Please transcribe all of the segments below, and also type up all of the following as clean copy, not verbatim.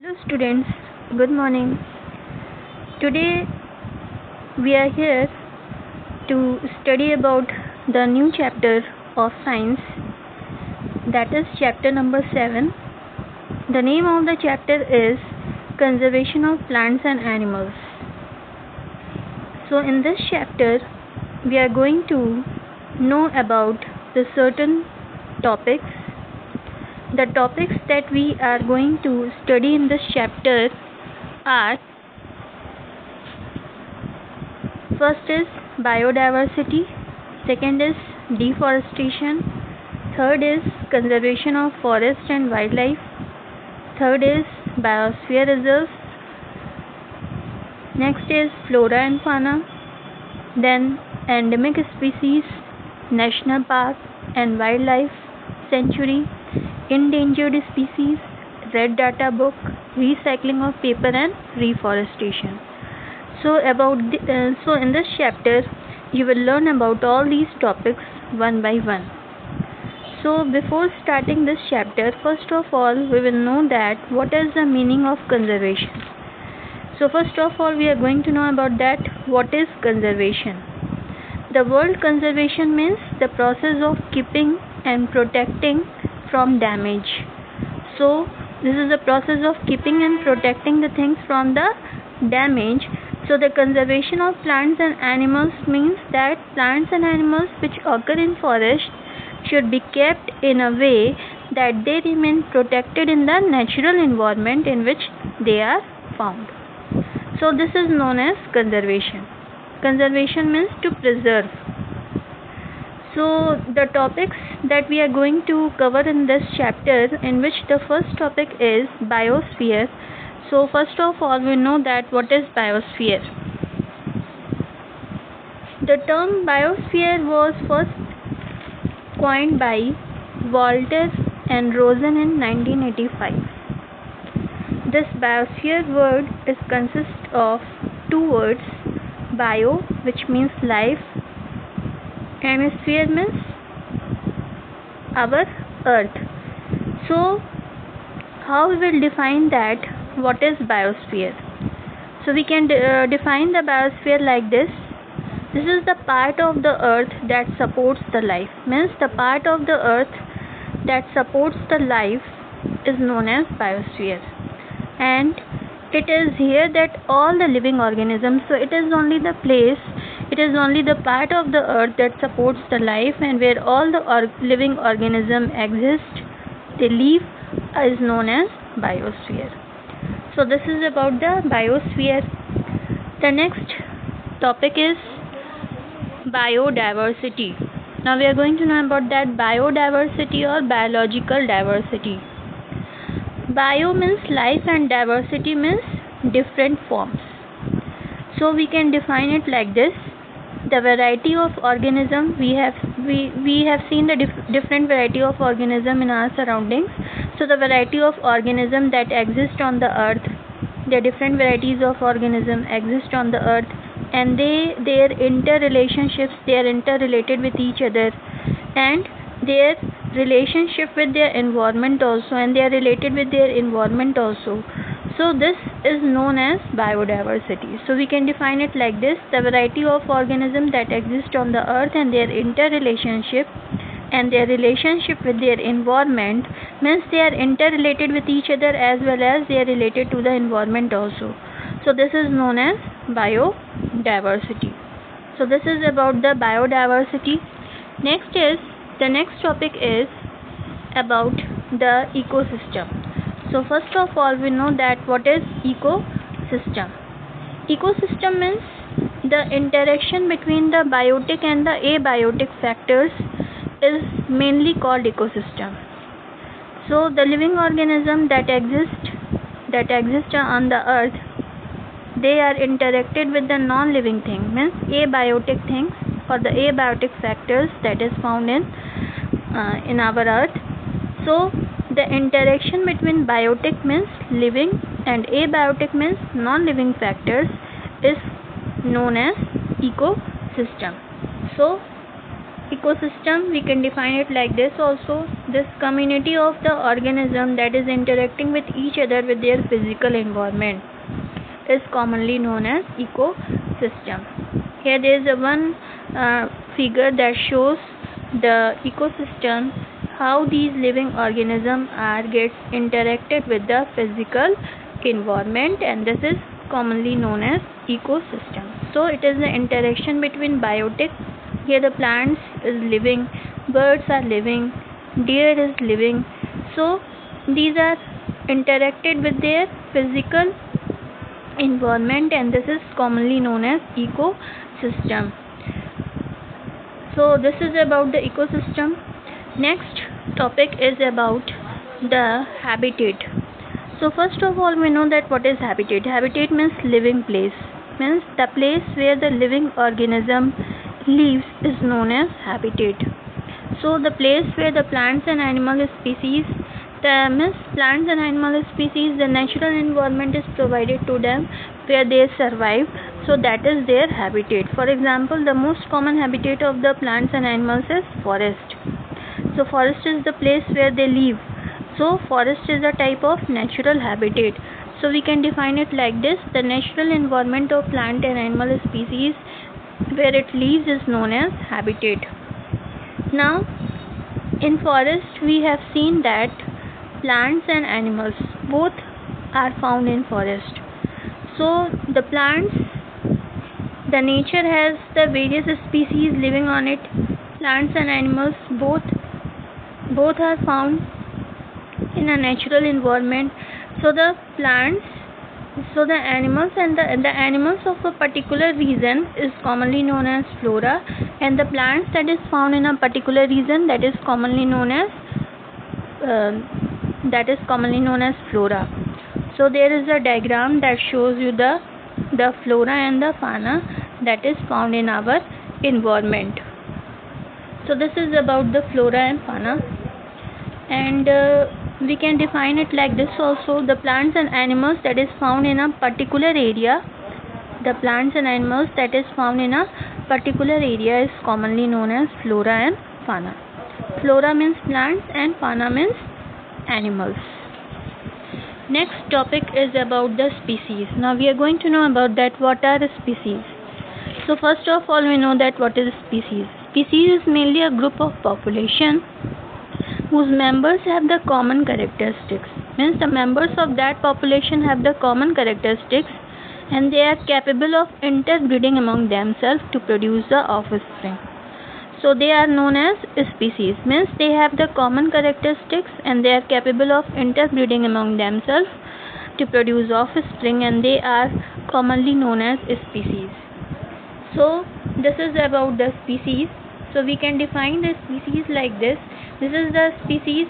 Hello students, good morning. Today we are here to study about the new chapter of science, that is chapter number 7. The name of the chapter is Conservation of Plants and Animals. So in this chapter we are going to know about the certain topics. The topics that we are going to study in this chapter are: first is biodiversity, second is deforestation, third is conservation of forest and wildlife, third is biosphere reserves, next is flora and fauna, then endemic species, national park and wildlife sanctuary, endangered species, red data book, recycling of paper and reforestation. So in this chapter you will learn about all these topics one by one. So before starting this chapter, first of all we will know that what is the meaning of conservation. So first of all we are going to know about that what is conservation. The word conservation means the process of keeping and protecting from damage. So this is the process of keeping and protecting the things from the damage. So the conservation of plants and animals means that plants and animals which occur in forest should be kept in a way that they remain protected in the natural environment in which they are found. So this is known as conservation. Conservation means to preserve. So the topics that we are going to cover in this chapter, in which the first topic is biosphere. So first of all we know that what is biosphere. The term biosphere was first coined by Walter and Rosen in 1985. This biosphere word consists of two words: bio, which means life, and sphere means our earth. So how we will define that what is biosphere? So we can define the biosphere like this. This is the part of the earth that supports the life. Means the part of the earth that supports the life is known as biosphere. And it is here that all the living organisms, so it is only the place, it is only the part of the earth that supports the life, and where all the living organisms exist, they live, is known as biosphere. So this is about the biosphere. The next topic is biodiversity. Now we are going to know about that biodiversity or biological diversity. Bio means life and diversity means different forms. So we can define it like this: the variety of organism, we have seen the different variety of organism in our surroundings. So the variety of organism that exist on the earth, the different varieties of organism exist on the earth, and their interrelationships, they are interrelated with each other, and their relationship with their environment also, and they are related with their environment also. So this is known as biodiversity. So we can define it like this: the variety of organisms that exist on the earth and their interrelationship and their relationship with their environment, means they are interrelated with each other as well as they are related to the environment also. So this is known as biodiversity. So this is about the biodiversity. The next topic is about the ecosystem. So first of all we know that what is ecosystem. Ecosystem means the interaction between the biotic and the abiotic factors is mainly called ecosystem. So the living organism that exist on the earth, they are interacted with the non-living thing, means abiotic things or the abiotic factors that is found in our earth. So the interaction between biotic means living and abiotic means non-living factors is known as ecosystem. So Ecosystem, we can define it like this also. This community of the organism that is interacting with each other with their physical environment is commonly known as ecosystem. Here there is a one figure that shows the ecosystem, how these living organisms are gets interacted with the physical environment, and this is commonly known as ecosystem. So it is the interaction between biotic. Here the plants is living, birds are living, deer is living. So these are interacted with their physical environment, and this is commonly known as ecosystem. So this is about the ecosystem. Next topic is about the habitat. So first of all, we know that what is habitat. Habitat means living place, means the place where the living organism lives is known as habitat. So the place where the plants and animal species, the natural environment is provided to them where they survive, so that is their habitat. For example, the most common habitat of the plants and animals is forest. So forest is the place where they live. So forest is a type of natural habitat. So we can define it like this: the natural environment of plant and animal species where it lives is known as habitat. Now in forest we have seen that plants and animals both are found in forest. So the plants, the nature has the various species living on it. Plants and animals both are found in a natural environment. So the plants, so the animals and the animals of a particular region is commonly known as flora, and the plants that is found in a particular region that is commonly known as flora. So there is a diagram that shows you the flora and the fauna that is found in our environment. So this is about the flora and fauna, and we can define it like this also: the plants and animals that is found in a particular area, the plants and animals that is found in a particular area is commonly known as flora and fauna. Flora means plants and fauna means animals. Next topic is about the species. Now we are going to know about that what are species. So first of all, we know that what is species. Species is mainly a group of population whose members have the common characteristics. Means the members of that population have the common characteristics, and they are capable of interbreeding among themselves to produce the offspring. So they are known as species. Means they have the common characteristics and they are capable of interbreeding among themselves to produce offspring, and they are commonly known as species. So this is about the species. So we can define the species like this. This is the species.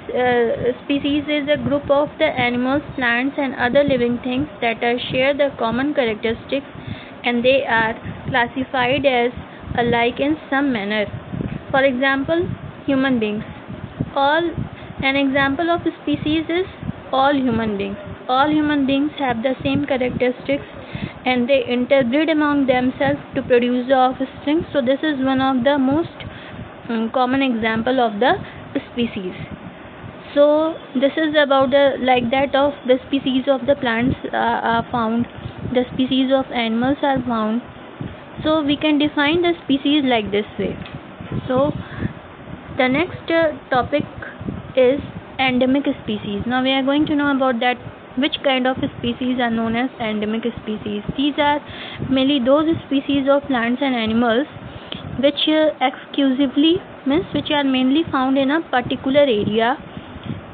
Species is a group of the animals, plants and other living things that share the common characteristics, and they are classified as alike in some manner. For example, human beings. An example of a species is all human beings. All human beings have the same characteristics and they interbreed among themselves to produce the offspring. So this is one of the most common example of the species. So this is about like that of the species of the plants are found, the species of animals are found. So we can define the species like this way. So the next topic is endemic species. Now we are going to know about that which kind of species are known as endemic species. These are mainly those species of plants and animals which which are mainly found in a particular area,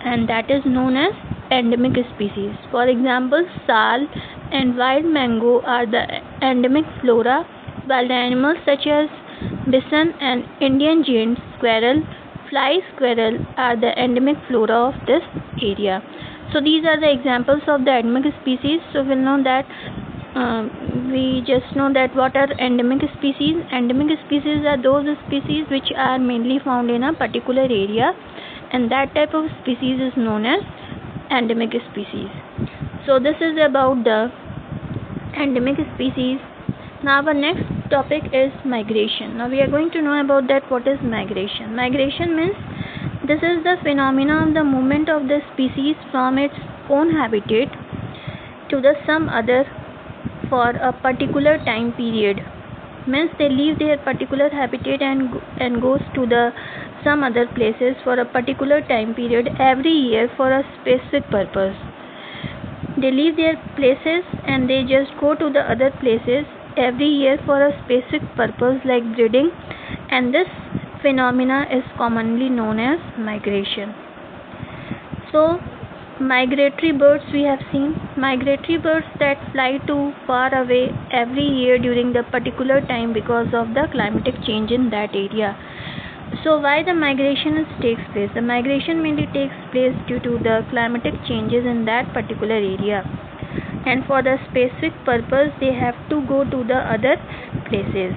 and that is known as endemic species. For example, sal and wild mango are the endemic flora, while the animals such as bison and Indian giant squirrel, fly squirrel are the endemic flora of this area. So these are the examples of the endemic species. So we'll know that we just know that what are endemic species. Endemic species are those species which are mainly found in a particular area, and that type of species is known as endemic species. So this is about the endemic species. Now our next topic is migration. Now we are going to know about that what is migration. Migration means this is the phenomena of the movement of the species from its own habitat to the some other for a particular time period. Means they leave their particular habitat and goes to the some other places for a particular time period every year for a specific purpose. They leave their places and they just go to the other places every year for a specific purpose like breeding, and this phenomena is commonly known as migration. So migratory birds, we have seen migratory birds that fly to far away every year during the particular time because of the climatic change in that area. So why the migration takes place? The migration mainly takes place due to the climatic changes in that particular area, and for the specific purpose they have to go to the other places,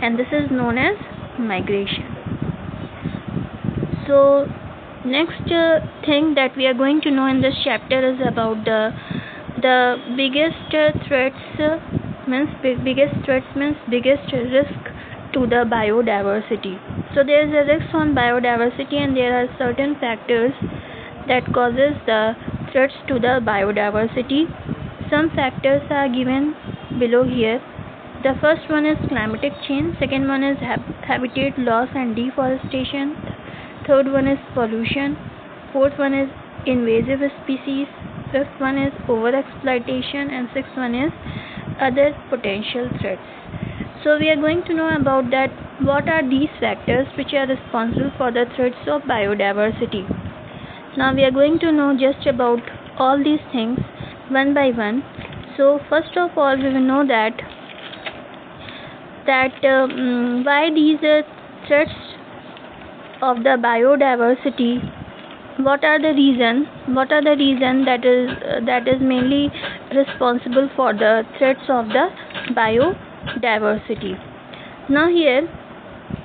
and this is known as migration. So next thing that we are going to know in this chapter is about the biggest threats means biggest risk to the biodiversity. So there is a risk on biodiversity, and there are certain factors that causes the threats to the biodiversity. Some factors are given below here. The first one is climatic change, second one is habitat loss and deforestation, third one is pollution, fourth one is invasive species, fifth one is overexploitation, and sixth one is other potential threats. So we are going to know about that what are these factors which are responsible for the threats of biodiversity. Now we are going to know just about all these things one by one. So first of all we will know that why these threats of the biodiversity, what are the reason that is mainly responsible for the threats of the biodiversity. Now here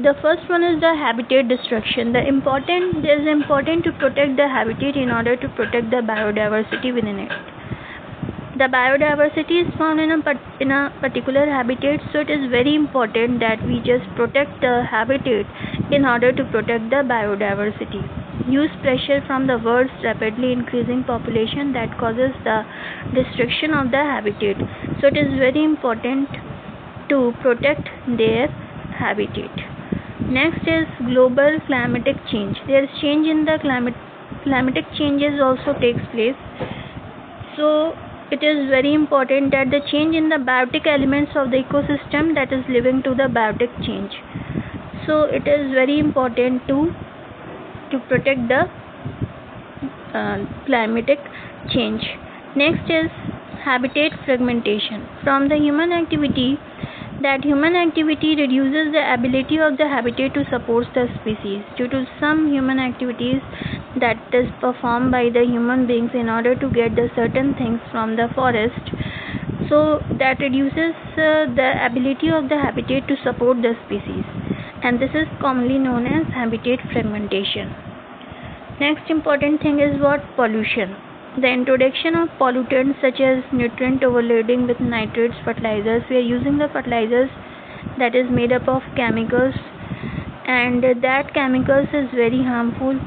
the first one is the habitat destruction. It is important to protect the habitat in order to protect the biodiversity within it. The biodiversity is found in a particular habitat, so it is very important that we just protect the habitat in order to protect the biodiversity. Use pressure from the world's rapidly increasing population that causes the destruction of the habitat. So it is very important to protect their habitat. Next is global climatic change. There is change in the climatic changes also takes place. So it is very important that the change in the biotic elements of the ecosystem that is leading to the biotic change. So it is very important to protect the climatic change. Next is habitat fragmentation. From the human activity reduces the ability of the habitat to support the species. Due to some human activities that is performed by the human beings in order to get the certain things from the forest, so that reduces the ability of the habitat to support the species, and this is commonly known as habitat fragmentation. Next important thing is what? Pollution. The introduction of pollutants such as nutrient overloading with nitrates, fertilizers. We are using the fertilizers that is made up of chemicals, and that chemicals is very harmful.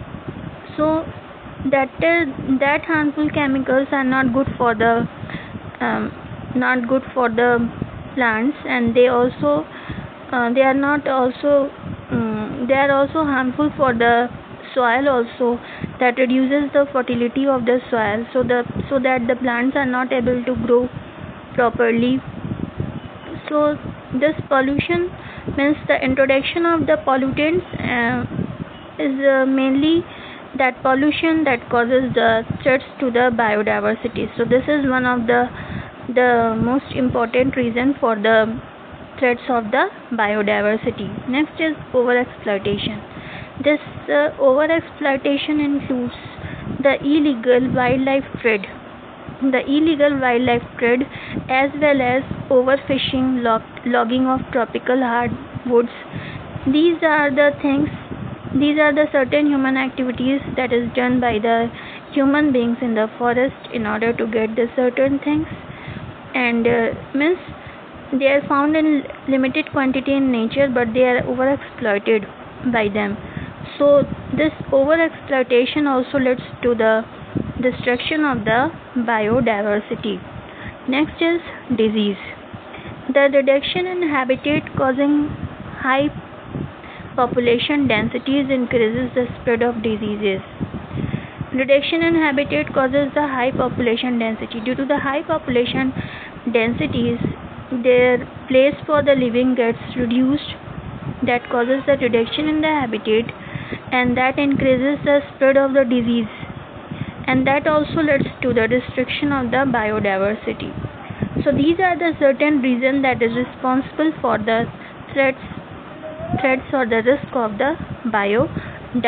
So that harmful chemicals are not good for the plants, and they are also harmful for the soil also, that reduces the fertility of the soil, so that the plants are not able to grow properly. So this pollution means the introduction of the pollutants is mainly that pollution that causes the threats to the biodiversity. So this is one of the most important reason for the threats of the biodiversity. Next is overexploitation. This overexploitation includes the illegal wildlife trade as well as overfishing, logging of tropical hardwoods. These are the certain human activities that is done by the human beings in the forest in order to get the certain things, and They are found in limited quantity in nature, but they are overexploited by them. So this overexploitation also leads to the destruction of the biodiversity. Next is disease. The reduction in habitat causing high population densities increases the spread of diseases. Reduction in habitat causes the high population density. Due to the high population densities, their place for the living gets reduced. That causes the reduction in the habitat, and that increases the spread of the disease, and that also leads to the destruction of the biodiversity. So these are the certain reasons that is responsible for the threats or the risk of the biodiversity.